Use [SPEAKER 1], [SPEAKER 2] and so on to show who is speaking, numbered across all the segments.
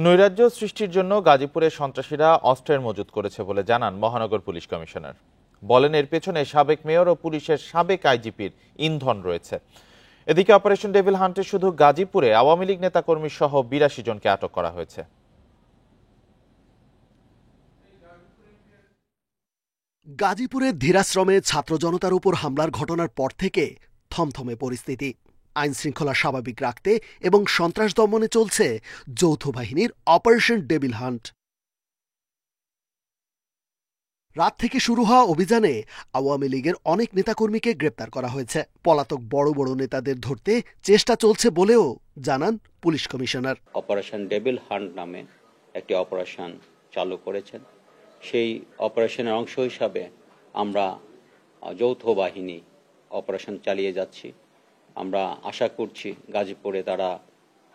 [SPEAKER 1] নৈরাজ্য সৃষ্টির জন্য গাজীপুরে সন্ত্রাসীরা অস্ত্রের মজুত করেছে বলে জানান মহানগর পুলিশ কমিশনার। বলেন, এর পেছনে সাবেক মেয়র ও পুলিশের সাবেক আইজিপির ইন্ধন রয়েছে। এদিকে অপারেশন ডেভিল হান্টে শুধু গাজীপুরে আওয়ামী লীগ নেতাকর্মী সহ ৮২ জনকে আটক করা হয়েছে।
[SPEAKER 2] গাজীপুরে ধীরাশ্রমে ছাত্র জনতার উপর হামলার ঘটনার পর থেকে থমথমে পরিস্থিতি। আইন শৃঙ্খলা স্বাভাবিক রাখতে এবং সন্ত্রাস দমনে চলছে যৌথ বাহিনীর অপারেশন ডেভিল হান্ট। রাত থেকে শুরু হওয়া অভিযানে আওয়ামী লীগের অনেক নেতাকর্মীকে গ্রেপ্তার করা হয়েছে। পলাতক বড় বড় নেতাদের ধরতে চেষ্টা চলছে বলেও জানান police commissioner.
[SPEAKER 3] Operation devil hunt নামে একটি অপারেশন চালু করেছেন। সেই অপারেশনের অংশ হিসাবে আমরা যৌথ বাহিনী অপারেশন চালিয়ে যাচ্ছি। আমরা আশা করছি গাজীপুরে তারা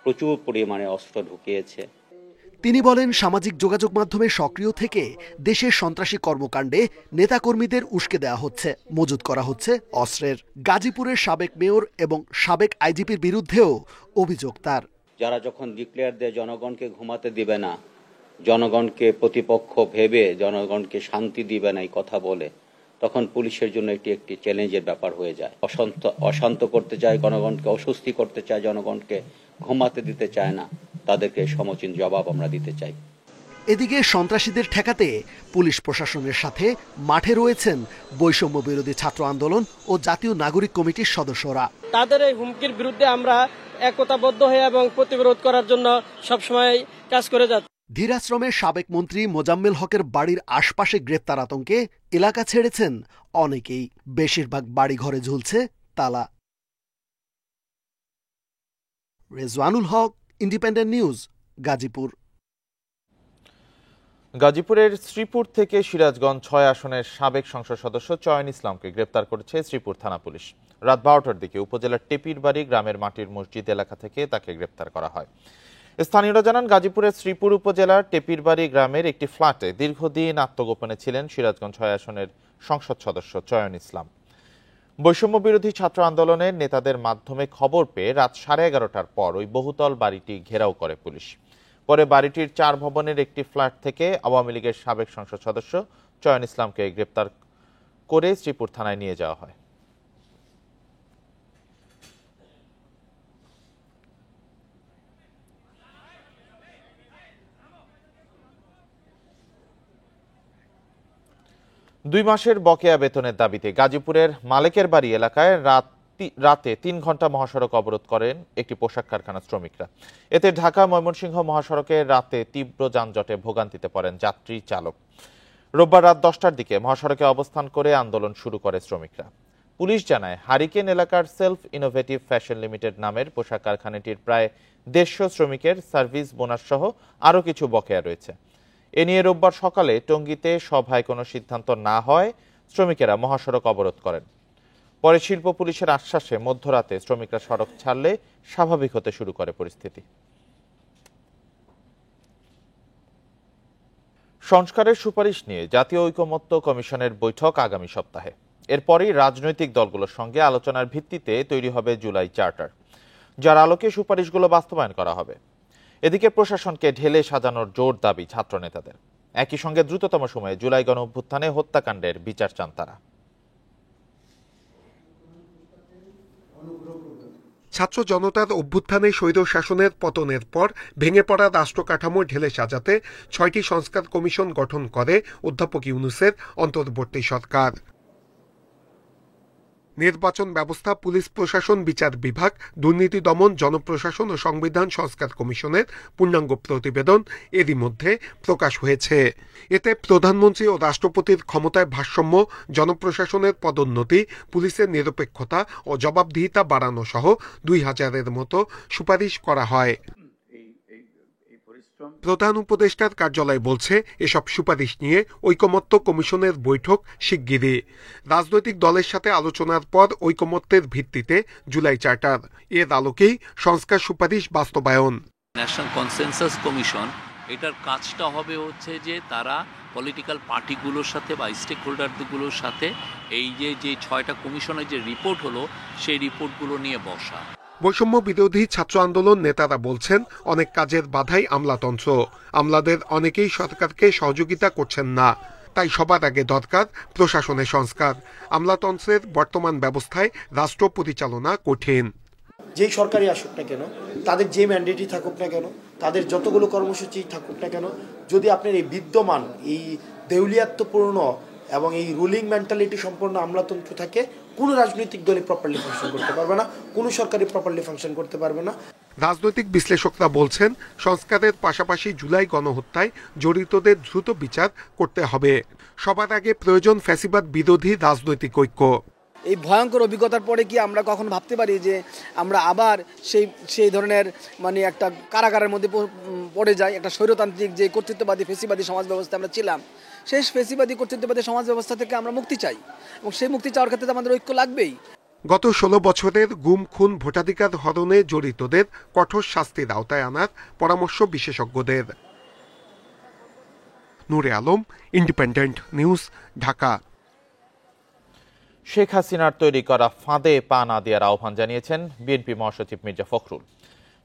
[SPEAKER 3] প্রচুর পরিমাণে অস্ত্র ঢুকিয়েছে।
[SPEAKER 2] তিনি বলেন, সামাজিক যোগাযোগ মাধ্যমে সক্রিয় থেকে দেশের সন্ত্রাসী কর্মকাণ্ডে নেতাকর্মীদের উস্কে দেওয়া হচ্ছে, মজুত করা হচ্ছে অস্ত্রের। গাজীপুরের সাবেক মেয়র এবং সাবেক আইজিপির বিরুদ্ধেও অভিযোগ তার।
[SPEAKER 3] যারা যখন ডিক্লেয়ার দিয়ে জনগণকে ঘুমাতে দিবে না, জনগণকে প্রতিপক্ষ ভেবে জনগণকে শান্তি দিবে না এই কথা বলে, তখন পুলিশের জন্য এটি একটি চ্যালেঞ্জের ব্যাপার হয়ে যায়। অশান্ত করতে চায় জনগণকে, অস্বস্তি করতে চায় জনগণকে, ঘুমাতে দিতে চায় না, তাদেরকে সমীচীন জবাব আমরা দিতে চাই।
[SPEAKER 2] এদিকে সন্ত্রাসীদের ঠেকাতে পুলিশ প্রশাসনের সাথে মাঠে রয়েছেন বৈষম্য বিরোধী ছাত্র আন্দোলন ও জাতীয় নাগরিক কমিটির সদস্যরা।
[SPEAKER 4] তাদের এই হুমকির বিরুদ্ধে আমরা একতাবদ্ধ হয়ে এবং প্রতিরোধ করার জন্য সবসময় কাজ করে যাচ্ছি।
[SPEAKER 2] ধীরাশ্রমের সাবেক মন্ত্রী মোজাম্মেল হকের বাড়ির আশপাশে গ্রেপ্তার আতঙ্কে এলাকা ছেড়েছেন অনেকেই। বেশিরভাগ বাড়ি ঘরে ঝুলছে তালা। রেজওয়ানুল হক, ইন্ডিপেন্ডেন্ট নিউজ, গাজীপুর।
[SPEAKER 1] গাজীপুরের শ্রীপুর থেকে সিরাজগঞ্জ ৬ আসনের সাবেক সংসদ সদস্য চয়ন ইসলামকে গ্রেপ্তার করেছে শ্রীপুর থানা পুলিশ। রাত ১২টার দিকে উপজেলার টেপির বাড়ি গ্রামের মাটির মসজিদ এলাকা থেকে তাকে গ্রেপ্তার করা হয়। স্থানীয়রা জানান, গাজীপুরের শ্রীপুর উপজেলার টেপির বাড়ি গ্রামের একটি ফ্ল্যাটে দীর্ঘদিন আত্মগোপনে ছিলেন সিরাজগঞ্জ ৬ আসনের সংসদ সদস্য চয়ন ইসলাম। বৈষম্য বিরোধী ছাত্র আন্দোলনের নেতাদের মাধ্যমে খবর পেয়ে রাত 11:30টার পর ওই বহুতল বাড়িটি ঘেরাও করে পুলিশ। পরে বাড়িটির 4 ভবনের একটি ফ্ল্যাট থেকে আওয়ামী লীগের সাবেক সংসদ সদস্য চয়ন ইসলামকে গ্রেপ্তার করে শ্রীপুর থানায় নিয়ে যাওয়া হয়। দুই মাসের বকেয়া বেতনের দাবিতে গাজীপুরের মালেকের বাড়ি এলাকায় রাতে 3 ঘন্টা মহাসড়ক অবরোধ করেন একটি পোশাক কারখানা শ্রমিকরা। এতে ঢাকা ময়মনসিংহ মহাসড়কে রাতে তীব্র যানজটে ভোগান্তিতে পড়েন যাত্রী চালক। রোববার রাত 10টার দিকে মহাসড়কে অবস্থান করে আন্দোলন শুরু করে শ্রমিকরা। পুলিশ জানায়, হারিকেন এলাকার সেলফ ইনোভেটিভ ফ্যাশন লিমিটেড নামের পোশাক কারখানাটির প্রায় 150 শ্রমিকের সার্ভিস বোনাস সহ আরও কিছু বকেয়া রয়েছে। এ নিয়ে রোববার সকালে টঙ্গীতে সভায় কোনো সিদ্ধান্ত না হয় শ্রমিকেরা মহাসড়ক অবরোধ করেন। পরে শিল্প পুলিশের আশ্বাসে মধ্যরাতে শ্রমিকরা সড়ক ছাড়লে স্বাভাবিক হতে শুরু করে পরিস্থিতি। সংস্কারের সুপারিশ নিয়ে জাতীয় ঐকমত্য কমিশনের বৈঠক আগামী সপ্তাহে। এরপরই রাজনৈতিক দলগুলোর সঙ্গে আলোচনার ভিত্তিতে তৈরি হবে জুলাই চার্টার, যার আলোকে সুপারিশগুলো বাস্তবায়ন করা হবে। এদিকে প্রশাসনকে ঢেলে সাজানোর জোর দাবি ছাত্র নেতাদের। একই সঙ্গে দ্রুততম সময়ে জুলাই গণ অভ্যুত্থানে হত্যাকাণ্ডের বিচার চান তারা।
[SPEAKER 5] ছাত্র জনতার অভ্যুত্থানে স্বৈর শাসনের পতনের পর ভেঙে পড়া রাষ্ট্র কাঠামো ঢেলে সাজাতে 6টি সংস্কার কমিশন গঠন করে অধ্যাপক ইউনূসের অন্তর্বর্তী সরকার। নির্বাচন ব্যবস্থা, পুলিশ প্রশাসন, বিচার বিভাগ, দুর্নীতি দমন, জনপ্রশাসন ও সংবিধান সংস্কার কমিশনের পূর্ণাঙ্গ প্রতিবেদন এরই মধ্যে প্রকাশ হয়েছে। এতে প্রধানমন্ত্রী ও রাষ্ট্রপতির ক্ষমতায় ভারসাম্য, জনপ্রশাসনের পদোন্নতি, পুলিশের নিরপেক্ষতা ও জবাবদিহিতা বাড়ানো সহ 2000-এর মতো সুপারিশ করা হয়। প্রধান উপদেষ্টার কার্যালয় বলছে, এসব সুপারিশ নিয়ে ঐকমত্য কমিশনের বৈঠক শিগগিরই। রাজনৈতিক দলের সাথে আলোচনার পর ঐকমত্যের ভিত্তিতে জুলাই চার্টার, এর আলোকেই সংস্কার সুপারিশ বাস্তবায়ন।
[SPEAKER 6] ন্যাশনাল কনসেনসাস কমিশন, এটার কাজটা হবে হচ্ছে যে তারা পলিটিক্যাল পার্টিগুলোর সাথে বা স্টেক হোল্ডারগুলোর সাথে এই যে 6টা কমিশনের যে রিপোর্ট হলো সেই রিপোর্টগুলো নিয়ে বসা।
[SPEAKER 5] বৈষম্য বিরোধী ছাত্র আন্দোলন নেতারা বলছেন অনেক কাজের বাধাই আমলাতন্ত্র, আমলাদের অনেকেই সরকারকে সহযোগিতা করছেন না। তাই সবার আগে দরকার প্রশাসনের সংস্কার। আমলাতন্ত্রের বর্তমান ব্যবস্থায় রাষ্ট্র পরিচালনা কঠিন।
[SPEAKER 7] যেই সরকারই আসুক না কেন, তাদের যে ম্যান্ডেটই থাকুক না কেন, তাদের যতগুলো কর্মসূচি থাকুক না কেন, যদি আপনার এই বিদ্যমান এই দেউলিয়াত্বপূর্ণ এবং এই রুলিং মেন্টালিটি সম্পন্ন আমলাতন্ত্র থাকে, কোনো রাজনৈতিক দলই প্রপারলি ফাংশন করতে পারবে না, কোনো সরকারই প্রপারলি ফাংশন করতে পারবে না।
[SPEAKER 5] রাজনৈতিক বিশ্লেষকরা বলছেন সংস্কারের পাশাপাশি জুলাই গণহত্যায় জড়িতদের দ্রুত বিচার করতে হবে। সবার আগে প্রয়োজন ফ্যাসিবাদ বিরোধী রাজনৈতিক ঐক্য।
[SPEAKER 8] এই ভয়ঙ্কর অভিজ্ঞতার পরে কি আমরা কখনো ভাবতে পারি যে আমরা আবার সেই ধরনের একটা কারাগারের মধ্যে পড়ে যাই? একটা স্বৈরতান্ত্রিক যে কর্তৃত্ববাদী ফেসিবাদী সমাজ ব্যবস্থা আমরা ছিলাম, সেই ফেসিবাদী কর্তৃত্ববাদী সমাজ ব্যবস্থা থেকে আমরা মুক্তি চাই, এবং সেই মুক্তি চাওয়ার ক্ষেত্রে আমাদের ঐক্য লাগবেই।
[SPEAKER 5] গত 16 বছরের গুম খুন ভোটাধিকার হরণে জড়িতদের কঠোর শাস্তির আওতায় আনার পরামর্শ বিশেষজ্ঞদের। নূরে আলম, ইন্ডিপেন্ডেন্ট নিউজ, ঢাকা।
[SPEAKER 1] শেখ হাসিনার তৈরি করা ফাঁদে পা না দেওয়ার আহ্বান জানিয়েছেন বিএনপি মহাসচিব মির্জা ফখরুল।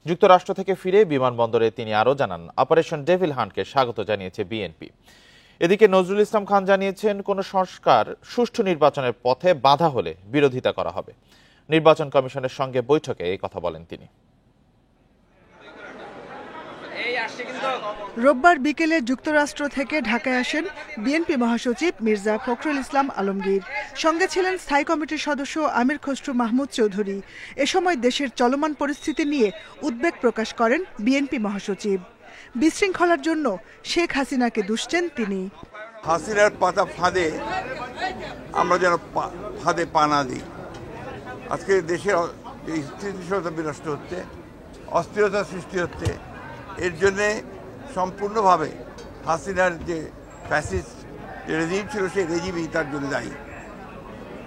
[SPEAKER 1] যুক্তরাষ্ট্র থেকে ফিরে বিমানবন্দরে তিনি আরও জানান, অপারেশন ডেভিল হান্টকে স্বাগত জানিয়েছে বিএনপি। এদিকে নজরুল ইসলাম খান জানিয়েছেন, কোন সংস্কার সুষ্ঠু নির্বাচনের পথে বাধা হলে বিরোধিতা করা হবে। নির্বাচন কমিশনের সঙ্গে বৈঠকে এই কথা বলেন তিনি।
[SPEAKER 9] রোববার বিকেলে যুক্তরাষ্ট্র থেকে ঢাকায় আসেন বিএনপি মহাসচিব মির্জা ফখরুল ইসলাম আলমগীর। সঙ্গে ছিলেন স্থায়ী কমিটির সদস্য আমির খসরু মাহমুদ চৌধুরী। এ সময় দেশের চলমান পরিস্থিতি নিয়ে উদ্বেগ প্রকাশ করেন বিএনপি মহাসচিব। বিশৃঙ্খলার জন্য শেখ হাসিনাকে দুষছেন তিনি।
[SPEAKER 10] হাসিনার পাতা ফাঁদে আমরা যেন ফাঁদে পা না দিই। আজকে দেশে স্থিতিশীলতা বিনষ্ট হচ্ছে, অস্থিরতা সৃষ্টি হচ্ছে। এর জন্যে সম্পূর্ণভাবে হাসিনার যে ফ্যাসিস্ট যে রেজিম ছিল, সেই রেজিমই তার জন্য দায়ী।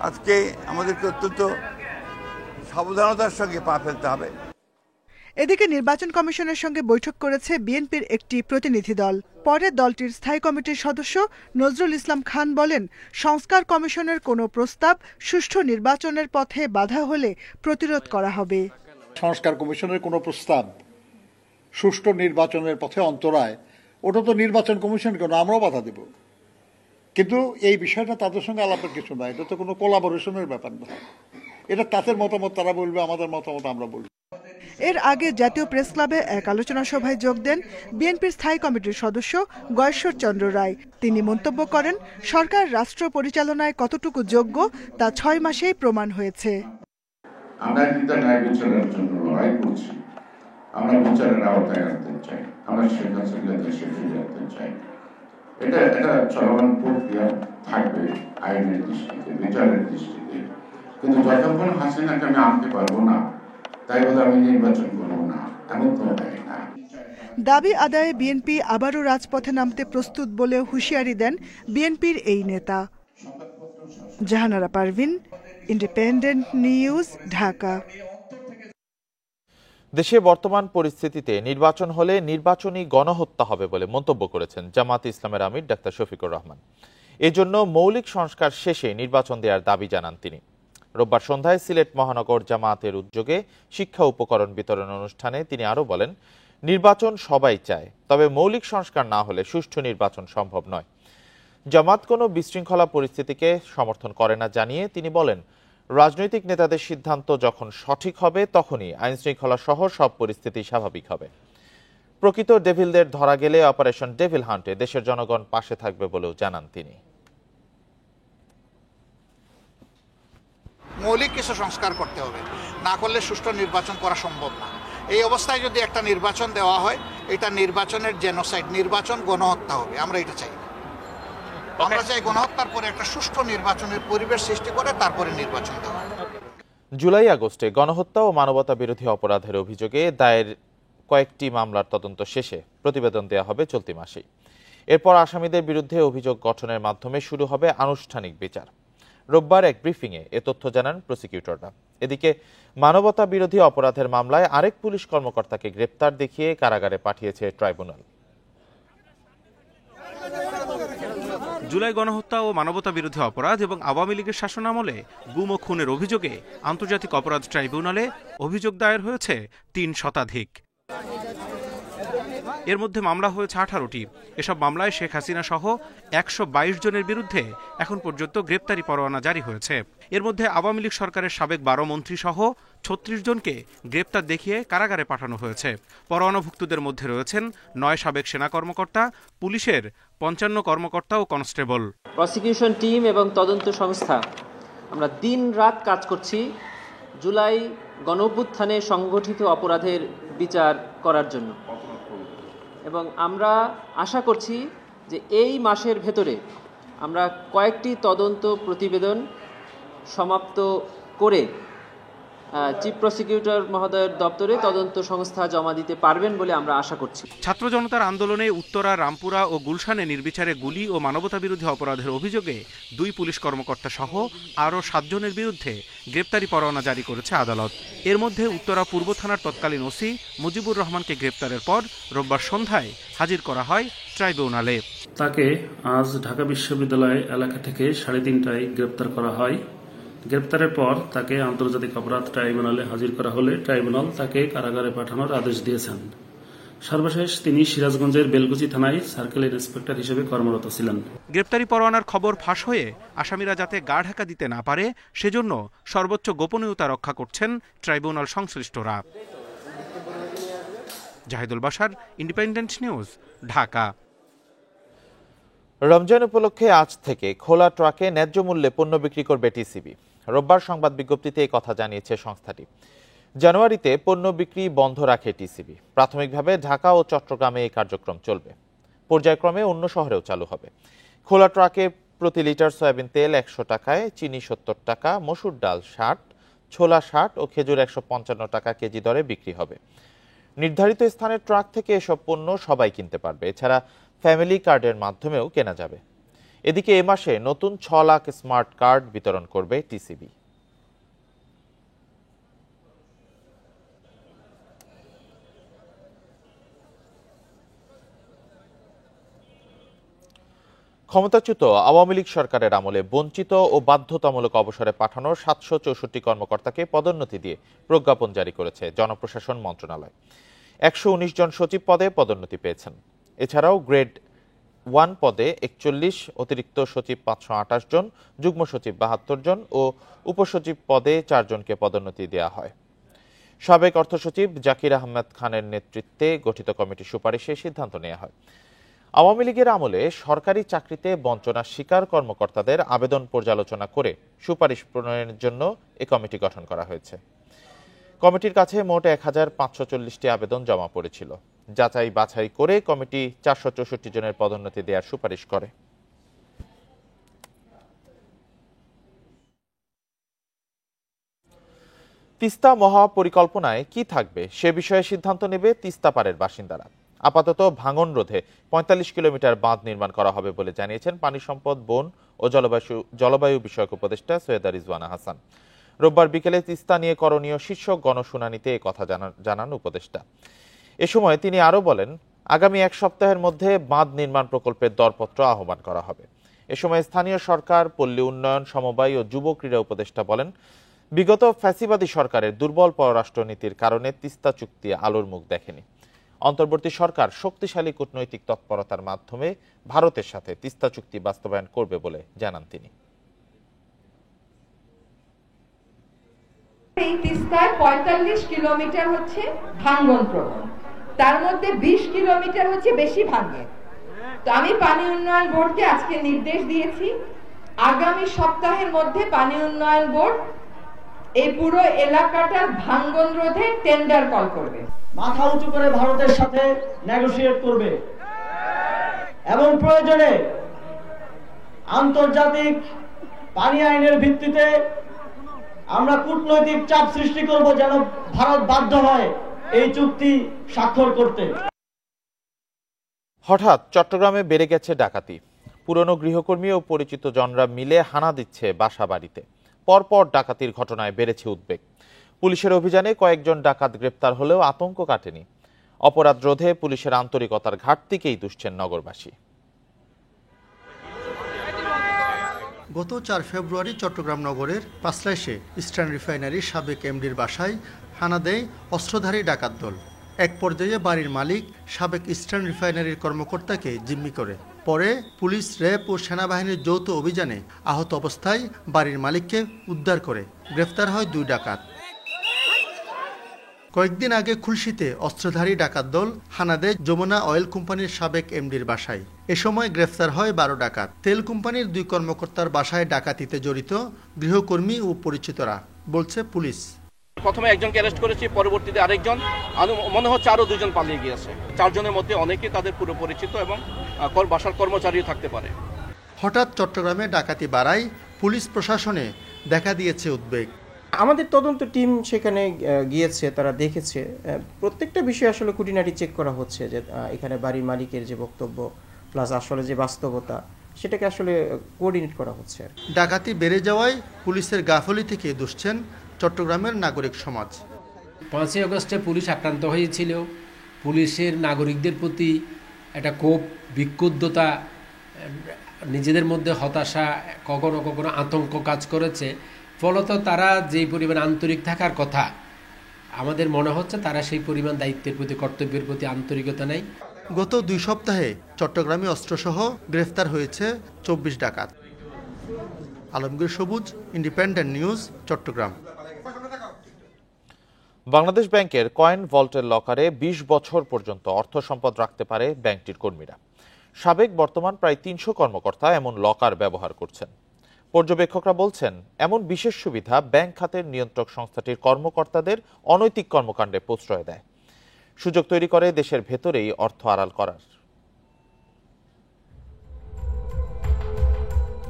[SPEAKER 10] আজকে আমাদেরকে অত্যন্ত সাবধানতার সঙ্গে পা ফেলতে হবে।
[SPEAKER 9] এদিকে নির্বাচন কমিশনের সঙ্গে বৈঠক করেছে বিএনপির একটি প্রতিনিধি দল। পরে দলটির স্থায়ী কমিটির সদস্য নজরুল ইসলাম খান বলেন, সংস্কার কমিশনের কোনো প্রস্তাব সুষ্ঠু নির্বাচনের পথে বাধা হলে প্রতিরোধ করা হবে।
[SPEAKER 11] সংস্কার কমিশনের কোনো প্রস্তাব সুষ্ঠু নির্বাচনের পথে অন্তরায়, ওটা তো নির্বাচন কমিশন কেন, আমরাও বাধা দেব। কিন্তু এই বিষয়টা তাদের সঙ্গে আলাপের কিছু নয়, এটা তো কোনো কোলাবোরেশনের ব্যাপার না। এটা তাদের মতামত তারা বলবে, আমাদের মতামত আমরা বলবো।
[SPEAKER 9] এর আগে জাতীয় প্রেস ক্লাবে এক আলোচনা সভায় যোগ দেন বিএনপির স্থায়ী কমিটির সদস্য গয়েশ্বর চন্দ্র রায়। তিনি মন্তব্য করেন, সরকার রাষ্ট্র পরিচালনায় কতটুকু যোগ্য তা 6 মাসেই প্রমাণ হয়েছে।
[SPEAKER 12] আমরা কিন্তু ন্যায় বিচারের জন্য লড়াই করছি, আমরা বিচারের আওতায় আনতে চাই, আমরা শেখ হাসিনা দেশে ফিরে আনতে চাই। এটা চলমান প্রক্রিয়া থাকবে আইনের দৃষ্টিতে, বিচারের দৃষ্টিতে। কিন্তু যতক্ষণ হাসিনাকে আমি আনতে পারবো না, তাই বলে আমি নির্বাচন করবো না, এমন কোনো দাবি না।
[SPEAKER 9] দাবি আদায়ে বিএনপি আবারও রাজপথে নামতে প্রস্তুত বলেও হুঁশিয়ারি দেন বিএনপির এই নেতা। Jahanara Parvin, Independent News, Dhaka.
[SPEAKER 1] দেশে বর্তমান পরিস্থিতিতে নির্বাচন হলে নির্বাচনী গণহত্যা হবে বলে মন্তব্য করেছেন জামায়াতে ইসলামের আমির ডাক্তার শফিকুর রহমান। এজন্য মৌলিক সংস্কার শেষে নির্বাচন দেওয়ার দাবি জানান তিনি। রোববার সন্ধ্যায় সিলেট মহানগর জামায়াতের উদ্যোগে শিক্ষা উপকরণ বিতরণ অনুষ্ঠানে তিনি আরও বলেন, নির্বাচন সবাই চায়, তবে মৌলিক সংস্কার না হলে সুষ্ঠু নির্বাচন সম্ভব নয়। জামাত কোনো বিশৃঙ্খলা পরিস্থিতিকে সমর্থন করে না জানিয়ে তিনি বলেন, রাজনৈতিক নেতাদের সিদ্ধান্ত যখন সঠিক হবে তখনই আইন শৃঙ্খলা সহ সব পরিস্থিতি স্বাভাবিক হবে। প্রকৃত ডেভিলদের ধরা গেলে অপারেশন ডেভিল হান্টে দেশের জনগণ পাশে থাকবে বলেও জানান তিনি।
[SPEAKER 13] মৌলিক কিছু সংস্কার করতে হবে, না করলে সুষ্ঠু নির্বাচন করা সম্ভব না। এই অবস্থায় যদি একটা নির্বাচন দেওয়া হয়, এটা নির্বাচনের জেনোসাইড, নির্বাচন গণহত্যা হবে। আমরা এটা চাই। আমরা চাই গণহত্যার পরে একটা সুষ্ঠু নির্বাচনের পরিবেশ সৃষ্টি করে তারপরে নির্বাচন দেওয়া।
[SPEAKER 1] জুলাই আগস্টে গণহত্যা ও মানবতা বিরোধী অপরাধের অভিযোগে দায়ের কয়েকটি মামলার তদন্ত শেষে প্রতিবেদন দেওয়া হবে চলতি মাসেই। এরপর আসামিদের বিরুদ্ধে অভিযোগ গঠনের মাধ্যমে শুরু হবে আনুষ্ঠানিক বিচার। রোববার এক ব্রিফিংয়ে এ তথ্য জানান প্রসিকিউটররা। এদিকে মানবতা বিরোধী অপরাধের মামলায় আরেক পুলিশ কর্মকর্তাকে গ্রেপ্তার দেখিয়ে কারাগারে পাঠিয়েছে ট্রাইব্যুনাল।
[SPEAKER 14] জুলাই গণহত্যা ও মানবতা বিরোধী অপরাধ এবং আওয়ামী লীগের শাসনামলে গুম ও খুনের অভিযোগে আন্তর্জাতিক অপরাধ ট্রাইব্যুনালে অভিযোগ দায়ের হয়েছে ৩ শতাধিক। এর মধ্যে মামলা হয়েছে 18টি। এসব মামলায় শেখ হাসিনা সহ 122 জনের বিরুদ্ধে এখন পর্যন্ত গ্রেপ্তারি পরোয়ানা জারি হয়েছে। এর মধ্যে আওয়ামী লীগ সরকারের সাবেক 12 মন্ত্রী সহ 36 জনকে গ্রেপ্তার দেখিয়ে কারাগারে পাঠানো হয়েছে। পরোয়ানাভুক্তদের মধ্যে রয়েছেন 9 সাবেক সেনা কর্মকর্তা, পুলিশের 55 কর্মকর্তা ও কনস্টেবল।
[SPEAKER 15] প্রসিকিউশন টিম এবং তদন্ত সংস্থা আমরা দিন রাত কাজ করছি জুলাই গণঅভ্যুত্থানে সংগঠিত অপরাধের বিচার করার জন্য, এবং আমরা আশা করছি যে এই মাসের ভেতরে আমরা কয়েকটি তদন্ত প্রতিবেদন সমাপ্ত করে চিফ প্রসিকিউটর মহোদয়ের দপ্তরে তদন্ত সংস্থা জমা দিতে পারবেন বলে আমরা আশা করছি।
[SPEAKER 14] ছাত্র জনতার আন্দোলনে উত্তরা, রামপুরা ও গুলশানে নির্বিচারে গুলি ও মানবতা বিরোধী অপরাধের অভিযোগে 2 পুলিশ কর্মকর্তা সহ আরও 7 জনের বিরুদ্ধে গ্রেপ্তারি পরোয়ানা জারি করেছে আদালত। এর মধ্যে উত্তরা পূর্ব থানার তৎকালীন ওসি মুজিবুর রহমানকে গ্রেপ্তারের পর রোববার সন্ধ্যায় হাজির করা হয় ট্রাইব্যুনালে।
[SPEAKER 16] তাকে আজ ঢাকা বিশ্ববিদ্যালয় এলাকা থেকে 3:30টায় গ্রেপ্তার করা হয়। গ্রেপ্তারের পর তাকে আন্তর্জাতিক অপরাধ ট্রাইব্যুনালে হাজির করা হলে ট্রাইব্যুনাল তাকে কারাগারে পাঠানোর আদেশ দিয়েছেন। সর্বশেষ তিনি সিরাজগঞ্জের বেলকুচি থানায় সার্কেল ইন্সপেক্টর হিসেবে কর্মরত ছিলেন।
[SPEAKER 14] গ্রেপ্তারি পরোয়ানার খবর ফাঁস হয়ে আসামিরা যাতে গা ঢাকা দিতে না পারে সেজন্য সর্বোচ্চ গোপনীয়তা রক্ষা করছেন ট্রাইব্যুনাল সংশ্লিষ্টরা। Zahidul Bashar, Independent News, Dhaka.
[SPEAKER 1] রমজান উপলক্ষে আজ থেকে খোলা ট্রাকে ন্যায্য মূল্যে পণ্য বিক্রি করবে টিসিবি। রোববার সংবাদ বিজ্ঞপ্তিতে এই কথা জানিয়েছে সংস্থাটি। জানুয়ারিতে পণ্য বিক্রি বন্ধ রাখে টিসিবি। প্রাথমিকভাবে ঢাকা ও চট্টগ্রামে এই কার্যক্রম চলবে, পর্যায়ক্রমে অন্য শহরেও চালু হবে। খোলা ট্রাকে প্রতি লিটার সয়াবিন তেল 100 টাকায়, চিনি 70 টাকা, মসুর ডাল 60, ছোলা 60 ও খেজুর 155 টাকা কেজি দরে বিক্রি হবে। নির্ধারিত স্থানের ট্রাক থেকে এসব পণ্য সবাই কিনতে পারবে। এছাড়া ফ্যামিলি কার্ডের মাধ্যমেও কেনা যাবে। এদিকে এ মাসে নতুন 6 লাখ স্মার্ট কার্ড বিতরণ করবে টিসিবি। ক্ষমতাচ্যুত আওয়ামী লীগ সরকারের আমলে বঞ্চিত ও বাধ্যতামূলক অবসরে পাঠানো 764 কর্মকর্তাকে পদোন্নতি দিয়ে প্রজ্ঞাপন জারি করেছে জনপ্রশাসন মন্ত্রণালয়। 119 জন সচিব পদে পদোন্নতি পেয়েছেন। এছাড়াও গ্রেড 1 পদে 41, অতিরিক্ত সচিব 528 জন, যুগ্ম সচিব 72 জন ও উপসচিব পদে 4 জনকে পদোন্নতি দেওয়া হয়। সাবেক অর্থ সচিব জাকির আহমেদ খানের নেতৃত্বে গঠিত কমিটির সুপারিশে সিদ্ধান্ত নেওয়া হয়। আওয়ামী লীগের আমলে সরকারি চাকরিতে বঞ্চনার শিকার কর্মকর্তাদের আবেদন পর্যালোচনা করে সুপারিশ প্রণয়নের জন্য এ কমিটি গঠন করা হয়েছে। কমিটির কাছে মোট 1540টি আবেদন জমা পড়েছিল। যাচাই বাছাই করে কমিটি 464 জনের পদোন্নতি দেওয়ার সুপারিশ করে। তিস্তা মহাপরিকল্পনায় কি থাকবে সে বিষয়ে সিদ্ধান্ত নেবে তিস্তা পাড়ের বাসিন্দারা। আপাতত ভাঙন রোধে 45 কিলোমিটার বাঁধ নির্মাণ করা হবে বলে জানিয়েছেন পানি সম্পদ, বন ও জলবায়ু বিষয়ক উপদেষ্টা সৈয়দা রিজওয়ানা হাসান। রোববার বিকেলে তিস্তা নিয়ে করণীয় শীর্ষক গণশুনানিতে এ কথা জানান উপদেষ্টা। এ সময় তিনি আরও বলেন, আগামী 1 সপ্তাহের মধ্যে বাঁধ নির্মাণ প্রকল্পের দরপত্র আহ্বান করা হবে। এ সময় স্থানীয় সরকার, পল্লী উন্নয়ন, সমবায় ও যুব ক্রীড়া উপদেষ্টা বলেন, বিগত ফ্যাসিবাদী সরকারের দুর্বল পররাষ্ট্রনীতির কারণে তিস্তা চুক্তি আলোর মুখ দেখেনি। অন্তর্বর্তী সরকার শক্তিশালী কূটনৈতিক তৎপরতার মাধ্যমে ভারতের সাথে তিস্তা চুক্তি বাস্তবায়ন করবে বলে জানান তিনি।
[SPEAKER 17] এই তিস্তায় 45 কিলোমিটার হচ্ছে ভাঙ্গন প্রবণ, তার মধ্যে 20 কিলোমিটার হচ্ছে বেশি ভাঙ্গে। তো আমি পানি উন্নয়ন বোর্ডকে আজকে নির্দেশ দিয়েছি, আগামী সপ্তাহের মধ্যে পানি উন্নয়ন বোর্ড এই পুরো এলাকাটার ভাঙ্গন রোধে টেন্ডার কল করবে,
[SPEAKER 18] মাথা উঁচু করে ভারতের সাথে নেগোশিয়েট করবে এবং প্রয়োজনে আন্তর্জাতিক পানি আইনের ভিত্তিতে আমরা কূটনৈতিক চাপ সৃষ্টি করব যেন ভারত বাধ্য হয় এই চুক্তি স্বাক্ষর করতে।
[SPEAKER 1] হঠাৎ চট্টগ্রামে বেড়ে গেছে ডাকাতি। পুরনো গৃহকর্মী ও পরিচিত জনরা মিলে হানা দিচ্ছে বাসা বাড়িতে। পরপর ডাকাতির ঘটনায় বেড়েছে উদ্বেগ। পুলিশের অভিযানে কয়েকজন ডাকাত গ্রেপ্তার হলেও আতঙ্ক কাটেনি। অপরাধ রোধে পুলিশের আন্তরিকতার ঘাটতিকেই দুষছেন নগরবাসী।
[SPEAKER 19] গত 4 ফেব্রুয়ারি চট্টগ্রাম নগরের পাঁচলাইশে ইস্টার্ন রিফাইনারির সাবেক এমডির বাসায় হানা দেয় অস্ত্রধারী ডাকাত দল। এক পর্যায়ে বাড়ির মালিক সাবেক ইস্টার্ন রিফাইনারির কর্মকর্তাকে জিম্মি করে। পরে পুলিশ, র্যাব ও সেনাবাহিনীর যৌথ অভিযানে আহত অবস্থায় বাড়ির মালিককে উদ্ধার করে গ্রেফতার হয় 2 ডাকাত। কয়েকদিন আগে খুলশীতে অস্ত্রধারী ডাকাত দল হানা দেয় যমুনা অয়েল কোম্পানির সাবেক এমডির বাসায়। এ সময় গ্রেফতার হয় 12 ডাকাত। তেল কোম্পানির 2 কর্মকর্তার বাসায় ডাকাতিতে জড়িত গৃহকর্মী ও পরিচিতরা, বলছে পুলিশ।
[SPEAKER 20] প্রথমে একজনকে অ্যারেস্ট করেছি, পরবর্তীতে আরেকজন, মনে হচ্ছে আরো 2 জন পালিয়ে গিয়েছে। 4 জনের মধ্যে অনেকে তাদের পুরো পরিচিত এবং বাসার কর্মচারীও থাকতে পারে।
[SPEAKER 19] হঠাৎ চট্টগ্রামে ডাকাতি বাড়ায় পুলিশ প্রশাসনে দেখা দিয়েছে উদ্বেগ।
[SPEAKER 21] আমাদের তদন্ত টিম সেখানে গিয়েছে, তারা দেখেছে প্রত্যেকটা বিষয় আসলে খুঁটিনাটি চেক করা হচ্ছে, যে এখানে বাড়ির মালিকের যে বক্তব্য প্লাস আসলে যে বাস্তবতা সেটাকে আসলে কোঅর্ডিনেট করা হচ্ছে।
[SPEAKER 19] ডাকাতি বেড়ে যাওয়ায় পুলিশের গাফিলতি থেকে দুষছেন চট্টগ্রামের নাগরিক সমাজ।
[SPEAKER 22] 5ই আগস্টে পুলিশ আক্রান্ত হয়েছিল, পুলিশের নাগরিকদের প্রতি একটা ক্ষোভ, বিক্ষুব্ধতা, নিজেদের মধ্যে হতাশা, কখনো কখনো আতঙ্ক কাজ করেছে। ফলত তারা যেই পরিমাণ আন্তরিক থাকার কথা, আমাদের মনে হচ্ছে তারা সেই পরিমাণ দায়িত্বের প্রতি, কর্তব্যের প্রতি আন্তরিকতা নেই।
[SPEAKER 19] গত 2 সপ্তাহে চট্টগ্রামে অস্ত্রসহ গ্রেফতার হয়েছে 24 ডাকাত। আলমগীর সবুজ, ইন্ডিপেন্ডেন্ট নিউজ, চট্টগ্রাম।
[SPEAKER 1] বাংলাদেশ ব্যাংকের কয়েন ভল্টের লকারে 20 বছর পর্যন্ত অর্থ সম্পদ রাখতে পারে ব্যাংকটির কর্মীরা। সাবেক বর্তমান প্রায় 300 কর্মকর্তা এমন লকার ব্যবহার করছেন। পর্যবেক্ষকরা বলছেন, এমন বিশেষ সুবিধা ব্যাংক খাতের নিয়ন্ত্রক সংস্থাটির কর্মকর্তাদের অনৈতিক কর্মকাণ্ডে প্রশ্রয় দেয়, সুযোগ তৈরি করে দেশের ভেতরেই অর্থ আড়াল করার।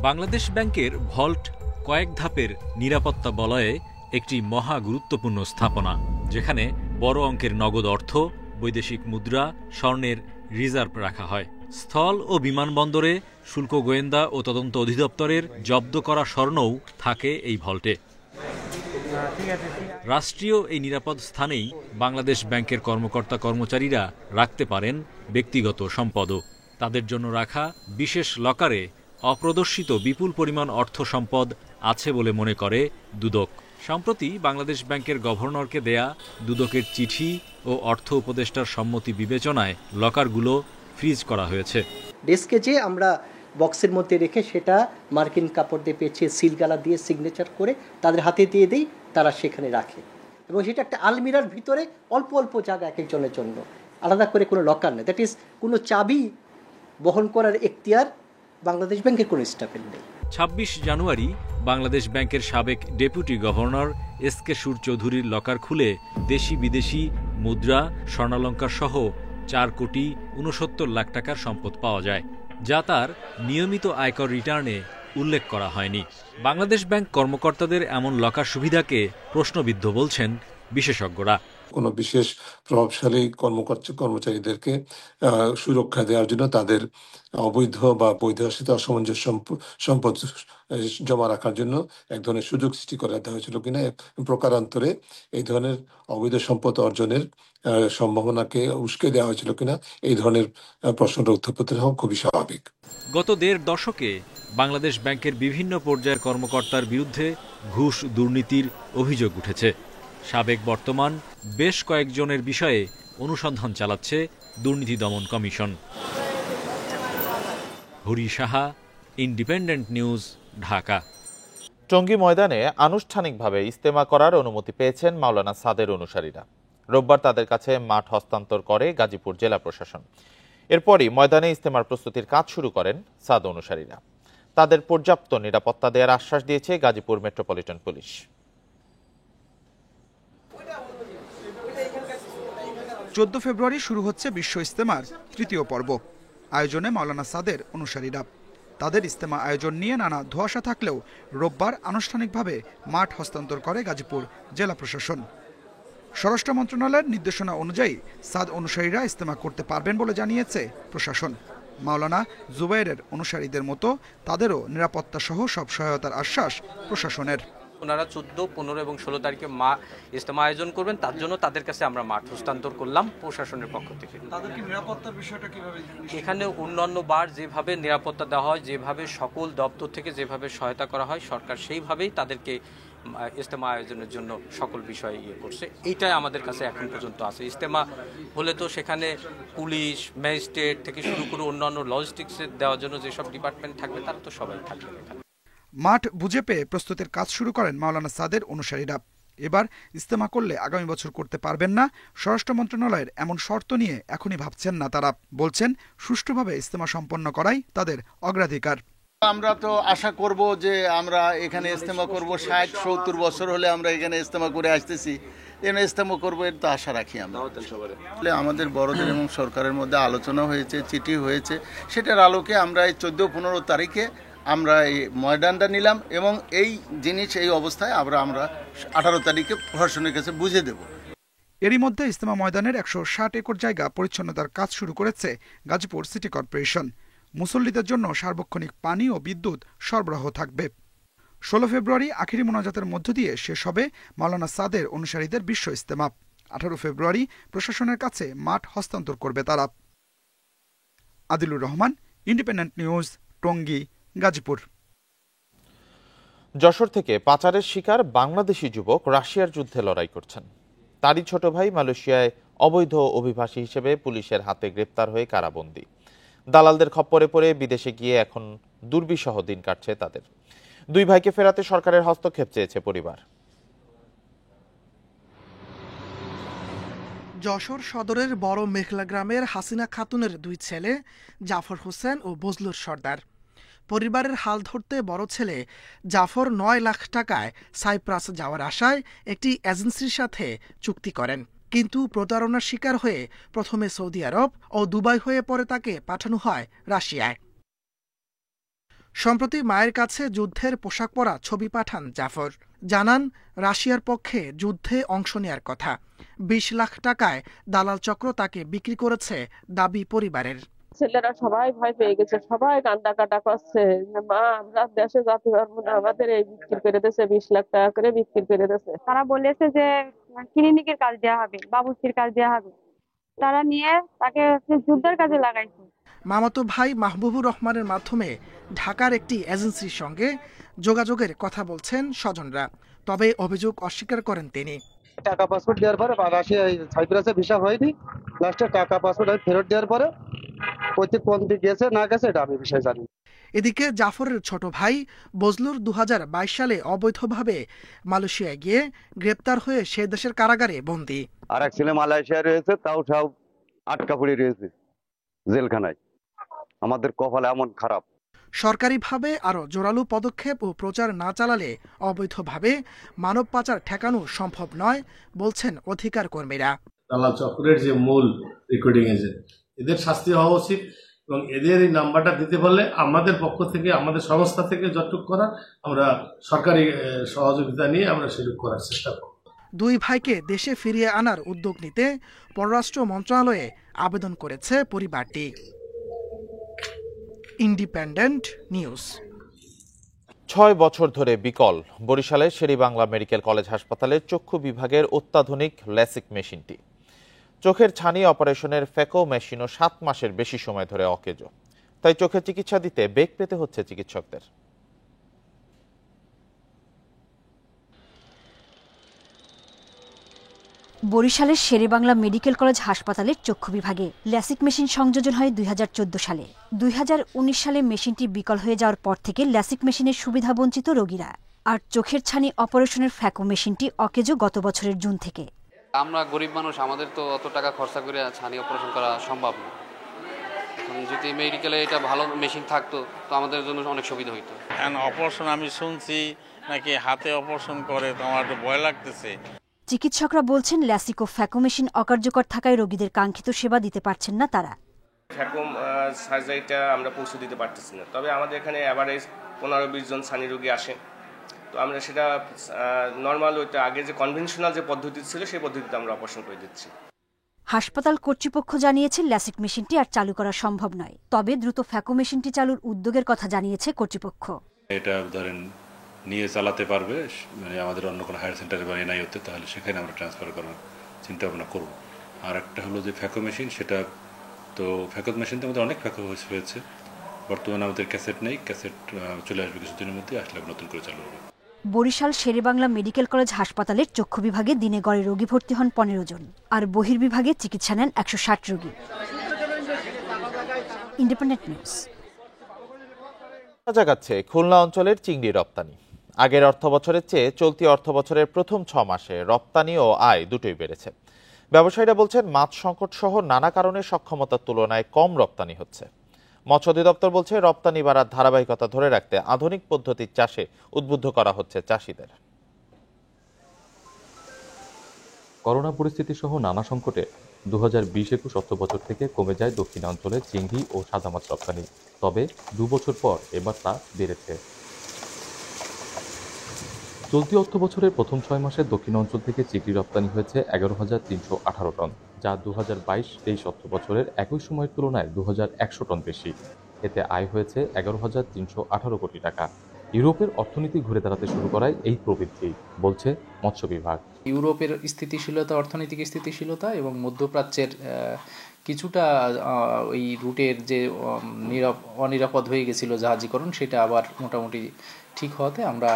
[SPEAKER 23] বাংলাদেশ ব্যাংকের ভল্ট কয়েক ধাপের নিরাপত্তা বলয়ে একটি মহা গুরুত্বপূর্ণ স্থাপনা, যেখানে বড় অঙ্কের নগদ অর্থ, বৈদেশিক মুদ্রা, স্বর্ণের রিজার্ভ রাখা হয়। স্থল ও বিমানবন্দরে শুল্ক গোয়েন্দা ও তদন্ত অধিদপ্তরের জব্দ করা স্বর্ণও থাকে এই ভল্টে। রাষ্ট্রীয় এই নিরাপদ স্থানেই বাংলাদেশ ব্যাংকের কর্মকর্তা কর্মচারীরা রাখতে পারেন ব্যক্তিগত সম্পদও। তাদের জন্য রাখা বিশেষ লকারে অপ্রদর্শিত বিপুল পরিমাণ অর্থ সম্পদ আছে বলে মনে করে দুদক। সম্প্রতি বাংলাদেশ ব্যাংকের গভর্নরকে দেয়া দুদকের চিঠি ও অর্থ উপদেষ্টার সম্মতি বিবেচনায় লকারগুলো ফ্রিজ করা হয়েছে।
[SPEAKER 24] ডেস্কে যে আমরা বক্সের মধ্যে রেখে সেটা মার্কিন কাপড় দিয়ে পেঁচিয়ে সিলগালা দিয়ে সিগনেচার করে তাদের হাতে দিয়ে দিই, তারা সেখানে রাখে। এবং সেটা একটা আলমিরার ভিতরে অল্প অল্প জায়গা এক একজনের জন্য, আলাদা করে কোনো লকার নেই। দ্যাট ইজ কোনো চাবি বহন করার এখতিয়ার বাংলাদেশ ব্যাংকের কোনো স্টাফের নেই।
[SPEAKER 23] 26 জানুয়ারি বাংলাদেশ ব্যাংকের সাবেক ডেপুটি গভর্নর এসকে সুর চৌধুরীর লকার খুলে দেশি বিদেশি মুদ্রা, স্বর্ণালঙ্কার সহ 4 কোটি 69 লাখ টাকার সম্পদ পাওয়া যায়, যা তার নিয়মিত আয়কর রিটার্নে উল্লেখ করা হয়নি। বাংলাদেশ ব্যাংক কর্মকর্তাদের এমন লকার সুবিধাকে প্রশ্নবিদ্ধ বলছেন বিশেষজ্ঞরা।
[SPEAKER 25] কোনো বিশেষ প্রভাবশালী কর্মচারীদেরকে সুরক্ষা দেওয়ার জন্য তাদের অবৈধ বা বৈধের সাথে অসামঞ্জস্য সম্পদ জমা রাখার জন্য এক ধরনের সুযোগ সৃষ্টি করে দেওয়া হয়েছিল কিনা, প্রকারান্তরে এই ধরনের অবৈধ সম্পদ অর্জনের সম্ভাবনাকে উস্কে দেওয়া হয়েছিল কিনা, এই ধরনের প্রশ্নটা উত্থাপিত হওয়া খুবই স্বাভাবিক।
[SPEAKER 23] গত 1.5 দশকে বাংলাদেশ ব্যাংকের বিভিন্ন পর্যায়ের কর্মকর্তার বিরুদ্ধে ঘুষ দুর্নীতির অভিযোগ উঠেছে। সাবেক বর্তমান বেশ কয়েকজনের বিষয়ে অনুসন্ধান চালাচ্ছে দুর্নীতি দমন commission. Hari Saha, independent News, Dhaka.
[SPEAKER 1] Tongi ময়দানে আনুষ্ঠানিকভাবে ইজতেমা করার অনুমতি পেয়েছেন মাওলানা সাদের অনুসারীরা। রোববার তাদের কাছে মাঠ হস্তান্তর করে গাজীপুর জেলা প্রশাসন। এরপরই ময়দানে ইজতেমার প্রস্তুতির কাজ শুরু করেন সাদ অনুসারীরা। তাদের পর্যাপ্ত নিরাপত্তা দেওয়ার আশ্বাস দিয়েছে গাজীপুর মেট্রোপলিটন পুলিশ।
[SPEAKER 26] 14 ফেব্রুয়ারি শুরু হচ্ছে বিশ্ব ইজতেমার 3য় পর্ব। আয়োজনে মাওলানা সাদের অনুসারীরা। তাদের ইজতেমা আয়োজন নিয়ে নানা ধোঁয়াশা থাকলেও রোববার আনুষ্ঠানিকভাবে মাঠ হস্তান্তর করে গাজীপুর জেলা প্রশাসন। স্বরাষ্ট্র মন্ত্রণালয়ের নির্দেশনা অনুযায়ী সাদ অনুসারীরা ইজতেমা করতে পারবেন বলে জানিয়েছে প্রশাসন। মাওলানা জুবাইরের অনুসারীদের মতো তাদেরও নিরাপত্তা সহ সব সহায়তার আশ্বাস প্রশাসনের।
[SPEAKER 2] ওনারা 14, 15 এবং 16 তারিখে ইজতেমা আয়োজন করবেন, তার জন্য তাদের কাছে আমরা মাঠ হস্তান্তর করলাম প্রশাসনের পক্ষ থেকে।
[SPEAKER 3] তাদের কি নিরাপত্তার বিষয়টা কিভাবে?
[SPEAKER 2] এখানে অন্যান্য বার যেভাবে নিরাপত্তা দেওয়া হয়, যেভাবে সকল দপ্তর থেকে যেভাবে সহায়তা করা হয়, সরকার সেইভাবেই তাদেরকে ইজতেমা আয়োজনের জন্য সকল বিষয় করছে। এইটাই আমাদের কাছে এখন পর্যন্ত আছে। ইজতেমা হলে তো সেখানে পুলিশ, ম্যাজিস্ট্রেট থেকে শুরু করে অন্যান্য লজিস্টিক্সের দেওয়ার জন্য যেসব ডিপার্টমেন্ট থাকবে তারা তো সবাই থাকবে এখানে।
[SPEAKER 26] মাঠ বুঝে পেয়ে প্রস্তুতির কাজ শুরু করেন মাওলানা সাদের অনুসারীরা। এবার ইজতেমা করলে আগামী বছর করতে পারবেন না, স্বরাষ্ট্র মন্ত্রণালয়ের এমন শর্ত নিয়ে এখনই ভাবছেন না তারা। বলছেন সুষ্ঠুভাবে ইজতেমা সম্পন্ন করাই তাদের অগ্রাধিকার।
[SPEAKER 4] আমরা তো আশা করব যে আমরা এখানে ইজতেমা করব, 60-70 বছর হলে আমরা এখানে ইজতেমা করে আসতেছি, ইজতেমা করবো এর তো আশা রাখি আমরা। আমাদের বড়দের এবং সরকারের মধ্যে আলোচনা হয়েছে, চিঠি হয়েছে, সেটার আলোকে আমরা এই 14-15 তারিখে আমরা এই ময়দানটা নিলাম এবং এই জিনিস এই অবস্থায় আমরা 18 তারিখে প্রশাসনের কাছে বুঝে দেব।
[SPEAKER 26] এরই মধ্যে ইজতেমা ময়দানের 160 একর জায়গা পরিচ্ছন্নতার কাজ শুরু করেছে গাজীপুর সিটি কর্পোরেশন। মুসল্লিদের জন্য সার্বক্ষণিক পানি ও বিদ্যুৎ সরবরাহ থাকবে। 16 ফেব্রুয়ারি আখিরি মোনাজাতের মধ্য দিয়ে শেষ হবে মাওলানা সাদের অনুসারীদের বিশ্ব ইজতেমা। 18 ফেব্রুয়ারি প্রশাসনের কাছে মাঠ হস্তান্তর করবে তারা। Adilur Rahman, Independent News, Tongi, Gazipur.
[SPEAKER 1] যশোর থেকে পাচারের শিকার বাংলাদেশি যুবক রাশিয়ার যুদ্ধে লড়াই করছেন। তারই ছোট ভাই মালয়েশিয়ায় অবৈধ অভিবাসী হিসেবে পুলিশের হাতে গ্রেপ্তার হয়ে কারাবন্দী। দালালদের খপ্পরে পড়ে বিদেশে গিয়ে এখন দুর্বিষহ দিন কাটছে তাদের। দুই ভাইকে ফেরাতে সরকারের হস্তক্ষেপ চেয়েছে পরিবার।
[SPEAKER 9] যশোর সদরের বড় মেঘলা গ্রামের হাসিনা খাতুনের দুই ছেলে জাফর হোসেন ও বজলুর সর্দার। পরিবারের হাল ধরতে বড় ছেলে জাফর 9 লাখ টাকায় সাইপ্রাস যাওয়ার আশায় একটি এজেন্সির সাথে চুক্তি করেন, কিন্তু প্রতারণার শিকার হয়ে প্রথমে সৌদি আরব ও দুবাই হয়ে পরে তাকে পাঠানো হয় রাশিয়ায়। সম্প্রতি মায়ের কাছে যুদ্ধের পোশাক পরা ছবি পাঠান জাফর। জানান রাশিয়ার পক্ষে যুদ্ধে অংশ নেয়ার কথা। 20 লাখ টাকায় দালাল চক্র তাকে বিক্রি করেছে দাবি পরিবারের।
[SPEAKER 6] ছেলেরা সবাই ভয় পেয়ে গেছে, সবাই কান্না কাটা করছে, মা আমরা দেশে যেতে পারবো না, আমাদের এই বিক্রি করে দিয়েছে, 20 লাখ টাকা করে বিক্রি করে দিয়েছে।
[SPEAKER 7] তারা বলেছে যে ক্লিনিকের কাজ দেওয়া হবে, বাবুর্চির কাজ দেওয়া হবে, তারা নিয়ে তাকে যুদ্ধের কাজে লাগাইছে।
[SPEAKER 9] মামাতো ভাই মাহবুবুর রহমানের মাধ্যমে ঢাকার একটি এজেন্সির সঙ্গে যোগাযোগের কথা বলছেন স্বজনরা, তবে অভিযোগ অস্বীকার করেন তিনি।
[SPEAKER 8] টাকা পাসপোর্ট দেওয়ার পরে রাশিয়ায় সাইপ্রাসে ভিসা হয়নি, লাস্টে টাকা পাসপোর্ট ফেরত দেওয়ার পরে কোন দিকে গেছে না গেছে এটা আমি বিষয় জানি।
[SPEAKER 9] এদিকে জাফরের ছোট ভাই বজলুর 2022 সালে অবৈধভাবে মালয়েশিয়ায় গিয়ে গ্রেপ্তার হয়ে সে দেশের কারাগারে বন্দী।
[SPEAKER 8] আর এক ছেলে মালয়েশিয়ায় রয়েছে, তাও সব আটকা পড়ে রয়েছে জেলখানায়। আমাদের কপাল এমন খারাপ।
[SPEAKER 9] সরকারিভাবে আরো জোরালো পদক্ষেপ ও প্রচার না চালালে অবৈধভাবে মানব পাচার ঠেকানো সম্ভব নয় বলছেন অধিকার কর্মীরা।
[SPEAKER 27] দালাল চক্রের যে মূল রেকর্ডিং এজেন্ট, এদের শাস্তি হওয়া উচিত এবং এদের এই নাম্বারটা দিতে পারলে আমাদের পক্ষ থেকে, আমাদের সংস্থা থেকে যতটুকু করার আমরা সরকারি সহযোগিতা নিয়ে আমরা সেটুকু করার চেষ্টা করব।
[SPEAKER 9] দুই ভাইকে দেশে ফিরিয়ে আনার উদ্যোগ নিতে পররাষ্ট্র মন্ত্রণালয়ে আবেদন করেছে পরিবারটি। Independent news.
[SPEAKER 1] 6 বছর ধরে বিকল বরিশালের শেরেবাংলা মেডিকেল কলেজ হাসপাতালের চক্ষু বিভাগের অত্যাধুনিক ল্যাসিক মেশিনটি। চোখের ছানি অপারেশনের ফ্যাকো মেশিনও 7 মাসের বেশি সময় ধরে অকেজো, তাই চোখের চিকিৎসা দিতে বেগ পেতে হচ্ছে চিকিৎসকদের।
[SPEAKER 28] বরিশালের শেরেবাংলা মেডিকেল কলেজ হাসপাতালের চক্ষু বিভাগে ল্যাসিক মেশিন সংযোজন হয় 2014 সালে। 2019 সালে মেশিনটি বিকল হয়ে যাওয়ার পর থেকে ল্যাসিক মেশিনের সুবিধা বঞ্চিত রোগীরা। আর চোখের ছানি অপারেশনের ফ্যাকো মেশিনটি অকেজো গত বছরের জুন থেকে।
[SPEAKER 29] আমরা গরিব মানুষ, আমাদের তো অত টাকা খরচা করে ছানি অপারেশন করা সম্ভব না। যদি মেডিকেলে এটা ভালো মেশিন থাকতো তো আমাদের জন্য অনেক সুবিধা হইতো।
[SPEAKER 30] অপারেশন আমি শুনছি নাকি হাতে অপারেশন করে, তো আমার একটু ভয় লাগতেছে।
[SPEAKER 28] চিকিৎসকরা বলছেন ল্যাসিক ও ফ্যাকো মেশিন অকার্যকর থাকায় রোগীদের কাঙ্ক্ষিত সেবা দিতে পারছেন না তারা।
[SPEAKER 31] ফ্যাকো সার্জারিটা আমরা পৌঁছে দিতে পারতেছি না, তবে আমাদের এখানে অ্যাভারেজ 15-20 জন ছানি রোগী আসে, তো আমরা সেটা নর্মাল ওইটা আগে যে কনভেনশনাল যে পদ্ধতি ছিল সেই পদ্ধতিতে আমরা অপারেশন করে দিচ্ছি।
[SPEAKER 28] হাসপাতাল কর্তৃপক্ষ জানিয়েছে ল্যাসিক মেশিনটি আর চালু করা সম্ভব নয়, তবে দ্রুত ফ্যাকো মেশিনটি চালুর উদ্যোগের কথা জানিয়েছে কর্তৃপক্ষ।
[SPEAKER 32] এটা ধরেন
[SPEAKER 5] নিয়ে চালাতে পারবে, মানে আমাদের অন্য কোনো হায়ার সেন্টারে বা এনআইওতে, তাহলে সেখানে আমরা ট্রান্সফার করার চিন্তা ভাবনা করব। আর একটা হলো যে ফ্যাকো মেশিন, সেটা তো ফ্যাকো মেশিনতে আমাদের অনেক ফ্যাকো হয়েছে, বর্তমানে আমাদের ক্যাসেট নেই, ক্যাসেট চলে আসবে কিছুদিনের মধ্যে, আসলে নতুন করে চালু হবে।
[SPEAKER 28] বরিশাল শেরেবাংলা মেডিকেল কলেজ হাসপাতালের চক্ষু বিভাগে দিনে গড়ে রোগী ভর্তি হন 15 জন, আর বহির্বিভাগে চিকিৎসা নেন 160 রোগী। Independent news.
[SPEAKER 1] জাগাচ্ছে খুলনা অঞ্চলের চিংড়ি রপ্তানি। আগের অর্থবছরের চেয়ে চলতি অর্থবছরের প্রথম 6 মাসে রপ্তানি ও আয় দুটোই বেড়েছে। ব্যবসায়ীরা বলছেন মাছ সংকট সহ নানা কারণে সক্ষমতার তুলনায় কম রপ্তানি হচ্ছে। মৎস্য অধিদপ্তর বলছে রপ্তানি বাড়ার ধারাবাহিকতা ধরে রাখতে আধুনিক পদ্ধতির চাষে উদ্বুদ্ধ করা হচ্ছে চাষিদের।
[SPEAKER 10] করোনা পরিস্থিতি সহ নানা সংকটে 2020-21 অর্থবছর থেকে কমে যায় দক্ষিণাঞ্চলের চিংড়ি ও সাদা মাছ রপ্তানি। তবে 2 বছর পর এবার তা বেড়েছে। চলতি অর্থবছরের প্রথম 6 মাসে দক্ষিণাঞ্চল থেকে চিংড়ি রপ্তানি হয়েছে 11,318 টন, যা 2022-23 অর্থবছরের একই সময়ের তুলনায় 2,100 টন বেশি। এতে আয় হয়েছে 11,318 কোটি টাকা। ইউরোপের অর্থনীতি ঘুরে দাঁড়াতে শুরু করায় এই প্রবৃদ্ধি, বলছে মৎস্য বিভাগ।
[SPEAKER 11] ইউরোপের স্থিতিশীলতা, অর্থনৈতিক স্থিতিশীলতা এবং মধ্যপ্রাচ্যের কিছুটা ওই রুটের যে অনিরাপদ হয়ে গেছিল জাহাজীকরণ, সেটা আবার মোটামুটি ঠিক হওয়াতে আমরা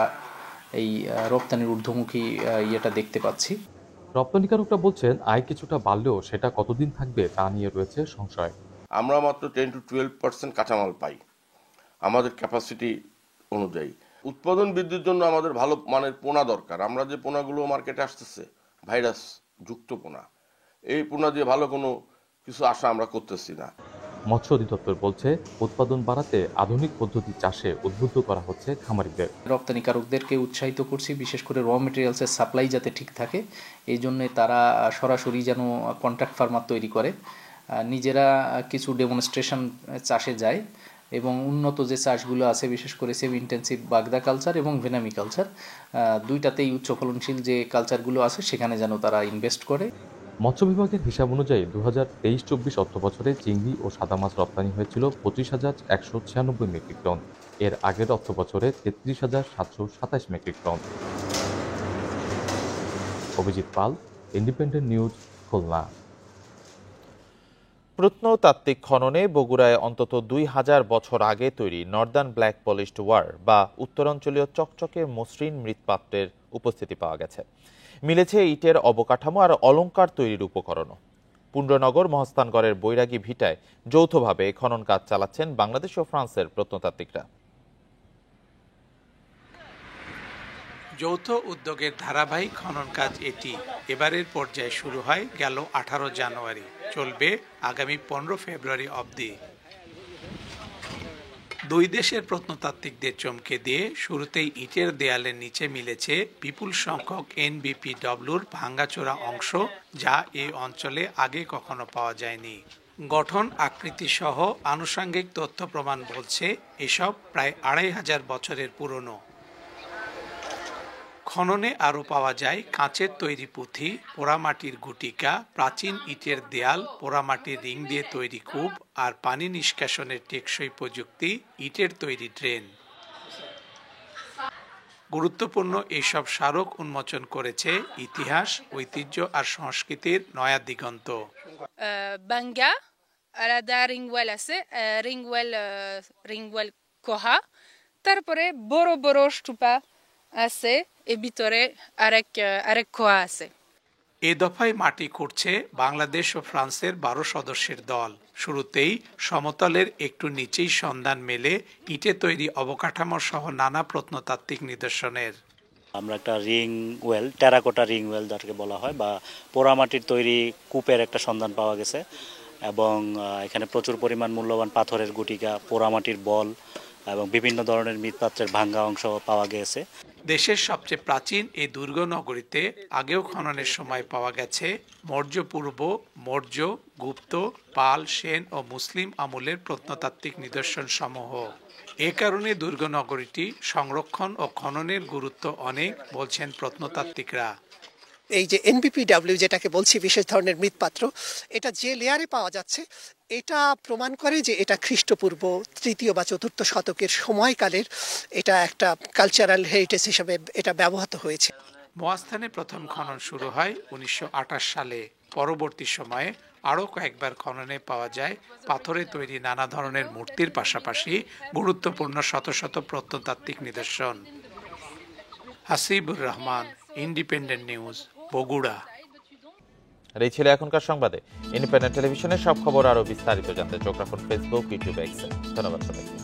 [SPEAKER 11] এই রপ্তানির ঊর্ধ্বমুখী ইয়েটা দেখতে পাচ্ছি।
[SPEAKER 10] রপ্তানিকারকরা বলছেন আয় কিছুটা বাড়লেও সেটা কতদিন থাকবে তা নিয়ে রয়েছে সংশয়।
[SPEAKER 12] আমরা মাত্র 10-12% কাঁচামাল পাই আমাদের ক্যাপাসিটি অনুযায়ী। উৎপাদন বৃদ্ধির জন্য আমাদের ভালো মানের পোনা দরকার। আমরা যে পোনাগুলো মার্কেটে আসতেছে ভাইরাস যুক্ত পোনা, এই পোনা দিয়ে ভালো কোনো কিছু আশা আমরা করতেছি না।
[SPEAKER 10] মৎস্য অধিদপ্তর বলছে উৎপাদন বাড়াতে আধুনিক পদ্ধতি চাষে উদ্বুদ্ধ করা হচ্ছে খামারিদের।
[SPEAKER 11] রপ্তানিকারকদেরকে উৎসাহিত করছি, বিশেষ করে র মেটেরিয়ালসের সাপ্লাই যাতে ঠিক থাকে, এই জন্যে তারা সরাসরি যেন কন্ট্রাক্ট ফার্মার তৈরি করে, নিজেরা কিছু ডেমনস্ট্রেশন চাষে যায় এবং উন্নত যে চাষগুলো আছে, বিশেষ করে সেমি ইন্টেন্সিভ বাগদা কালচার এবং ভেনামি কালচার, দুইটাতেই উচ্চ ফলনশীল যে কালচারগুলো আছে সেখানে যেন তারা ইনভেস্ট করে।
[SPEAKER 10] মৎস্য বিভাগের হিসাব অনুযায়ী 2023-24 অর্থবছরে চিংড়ি ও সাদা মাছ রপ্তানি হয়েছিল 25,196 মেট্রিক টন। এর আগের অর্থবছরে 33,727 মেট্রিক টন। অভিজিৎ পাল, ইন্ডিপেন্ডেন্ট নিউজ, খুলনা।
[SPEAKER 1] প্রত্নতাত্ত্বিক খননে বগুড়ায় অন্তত 2000 বছর আগে তৈরি নর্দার্ন ব্ল্যাক পলিশড ওয়ার বা উত্তরাঞ্চলীয় চকচকে মসৃণ মৃৎপাত্রের উপস্থিতি পাওয়া গেছে। মিলেছে ইটের অবকাঠামো আর অলংকার তৈরির উপকরণও। পুণ্ড্রনগর মহস্থানগড়ের বৈরাগী ভিটায় যৌথভাবে খনন কাজ চালাচ্ছেন বাংলাদেশ ও ফ্রান্সের প্রত্নতাত্ত্বিকরা।
[SPEAKER 13] যৌথ উদ্যোগের ধারাবাহিক খনন কাজ এটি এবারের পর্যায়ে শুরু হয় গেল 18 জানুয়ারি, চলবে আগামী 15 ফেব্রুয়ারি অবধি। দুই দেশের প্রত্নতাত্ত্বিকদের চমকে দিয়ে শুরুতেই ইটের দেয়ালের নিচে মিলেছে বিপুল সংখ্যক NBPWর ভাঙ্গাচোরা অংশ, যা এই অঞ্চলে আগে কখনো পাওয়া যায়নি। গঠন, আকৃতি সহ আনুষঙ্গিক তথ্য প্রমাণ বলছে এসব প্রায় 2500 বছরের পুরনো। খননে আরও পাওয়া যায় কাঁচের তৈরি পুঁথি, পোড়ামাটির গুটিকা, প্রাচীন ইটের দেয়াল, পোড়ামাটির রিং দিয়ে তৈরি কূপ আর পানি নিষ্কাশনের টেকসই প্রযুক্তি, ইটের তৈরি ড্রেন। গুরুত্বপূর্ণ এইসব স্মারক উন্মোচন করেছে ইতিহাস, ঐতিহ্য আর সংস্কৃতির নয়া দিগন্ত।
[SPEAKER 14] বাঙ্গা আলাদা রিংওয়েল আছে, রিংওয়েল কোহা, তারপরে বড় বড় স্তূপা আছে, এর ভিতরে আরেক কোহা আছে।
[SPEAKER 13] এ দফায় মাটি খুঁড়ছে বাংলাদেশ ও ফ্রান্সের 12 সদস্যের দল। শুরুতেই সমতলের একটু নিচেই সন্ধান মেলে ইটে তৈরি অবকাঠামো সহ নানা প্রত্নতাত্ত্বিক নিদর্শনের।
[SPEAKER 15] আমরা একটা ring well, terracotta ring well যাকে বলা হয়, বা পোড়ামাটির তৈরি কূপের একটা সন্ধান পাওয়া গেছে এবং এখানে প্রচুর পরিমাণ মূল্যবান পাথরের গুটিকা, পোড়ামাটির বল এবং বিভিন্ন ধরনের মৃৎপাত্রের ভাঙ্গা অংশ পাওয়া গেছে।
[SPEAKER 13] দেশের সবচেয়ে প্রাচীন এই দুর্গ নগরীতে আগেও খননের সময় পাওয়া গেছে মৌর্য পূর্ব, মৌর্য, গুপ্ত, পাল, সেন ও মুসলিম আমলের প্রত্নতাত্ত্বিক নিদর্শন সমূহ। এ কারণে দুর্গ নগরীটি সংরক্ষণ ও খননের গুরুত্ব অনেক, বলছেন প্রত্নতাত্ত্বিকরা।
[SPEAKER 3] এই যে NBPW যেটাকে বলছি বিশেষ ধরনের মৃৎপাত্র, এটা যে লেয়ারে পাওয়া যাচ্ছে এটা প্রমাণ করে যে এটা খ্রিস্টপূর্ব 3য় বা 4র্থ শতকের সময়কালের এটা একটা কালচারাল হেরিটেজ হিসেবে এটা ব্যবহৃত হয়েছে।
[SPEAKER 13] মহাস্থানে প্রথম খনন শুরু হয় 1928 সালে। পরবর্তী সময়ে আরও কয়েকবার খননে পাওয়া যায় পাথরে তৈরি নানা ধরনের মূর্তির পাশাপাশি গুরুত্বপূর্ণ শত শত প্রত্নতাত্ত্বিক নিদর্শন। Hasibur Rahman, Independent News, Bogura.
[SPEAKER 1] আর এই ছিল এখনকার সংবাদে। ইন্ডিপেন্ডেন্ট টেলিভিশনের সব খবর আরো বিস্তারিত জানতে চোখ রাখুন ফেসবুক, ইউটিউব, এক্সে। ধন্যবাদ সবাইকে।